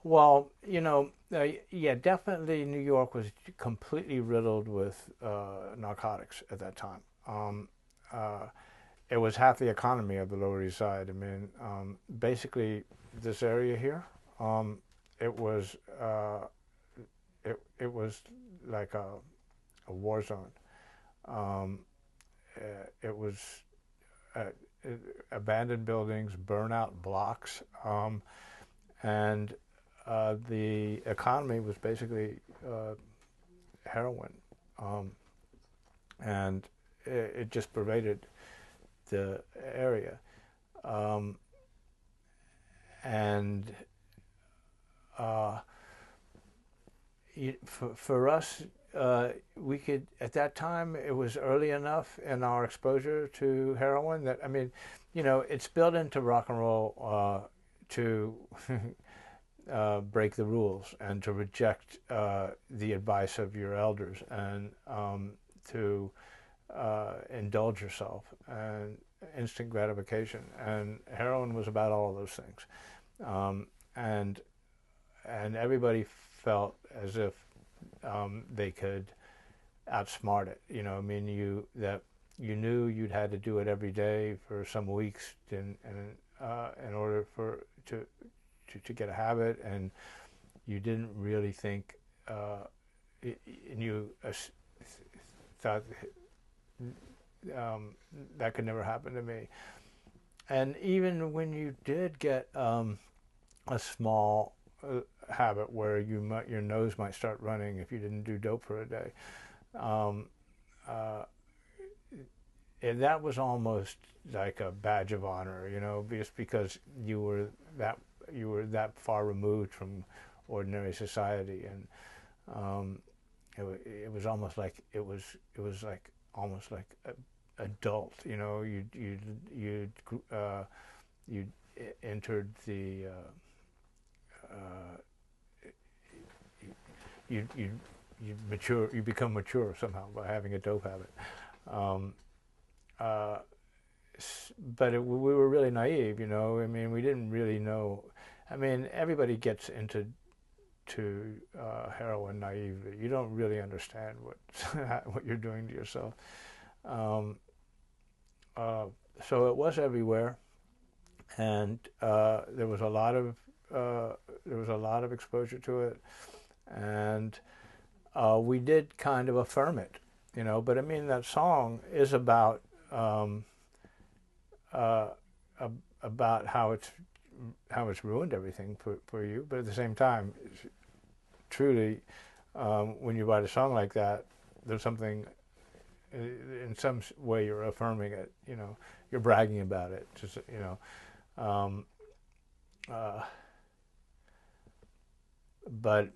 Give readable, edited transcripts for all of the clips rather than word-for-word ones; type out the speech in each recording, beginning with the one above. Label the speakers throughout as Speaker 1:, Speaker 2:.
Speaker 1: Well, yeah, definitely New York was completely riddled with narcotics at that time. Uh, it was half the economy of the Lower East Side. I mean, basically, this area here, um, it was uh, it was like a war zone. Um, it was uh, abandoned buildings, burnout blocks, and the economy was basically heroin, um, and it just pervaded the area. Um, and uh, for us, we could at that time it was early enough in our exposure to heroin that I mean, it's built into rock and roll to break the rules and to reject the advice of your elders and to indulge yourself and instant gratification. And heroin was about all of those things. Um, and and everybody felt as if they could outsmart it. I mean, you knew you'd had to do it every day for some weeks in order to get a habit, and you didn't really think, and you thought that could never happen to me. And even when you did get a small habit where your nose might start running if you didn't do dope for a day, um, uh, that was almost like a badge of honor, just because you were that far removed from ordinary society, and um, it was almost like it was like almost like adult. You entered the you you mature, you become mature somehow by having a dope habit. Um, uh, but we were really naive, I mean, we didn't really know. I mean, everybody gets into heroin naively. You don't really understand what what you're doing to yourself. Um, uh, so it was everywhere, and there was a lot of exposure to it, and we did kind of affirm it, But I mean, that song is uh, about how it's ruined everything for you, but at the same time, truly, when you write a song like that, there's something in some way you're affirming it. You're bragging about it. Just um, uh, but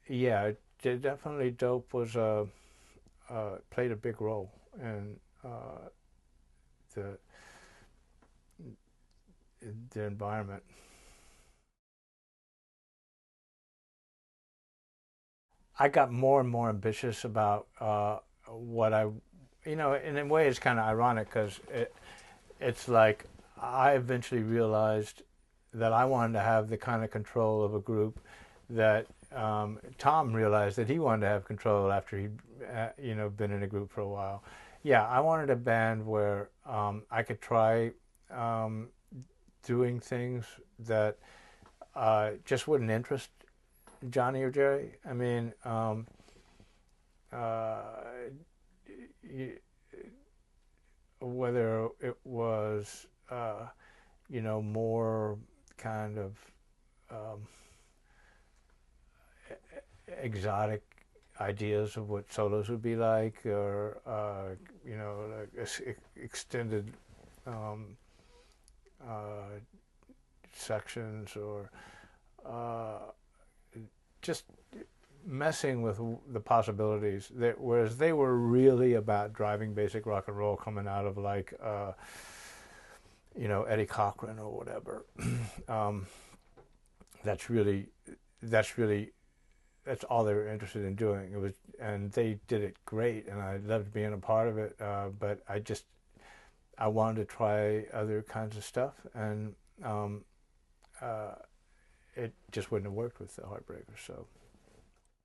Speaker 1: yeah, definitely dope was played a big role in the the environment. I got more and more ambitious about what and in a way it's kind of ironic because it's like I eventually realized that I wanted to have the kind of control of a group that Tom realized that he wanted to have control after he'd been in a group for a while. Yeah, I wanted a band where I could try um, doing things that just wouldn't interest Johnny or Jerry. I mean, uh, y- whether it was more kind of um, exotic ideas of what solos would be like, or like extended um, uh, sections, or uh, just messing with the possibilities. Whereas they were really about driving basic rock and roll, coming out of like Eddie Cochran or whatever. um, that's really that's really that's all they were interested in doing. It was, and they did it great, and I loved being a part of it. But I wanted to try other kinds of stuff, and um, uh, it just wouldn't have worked with the Heartbreakers. So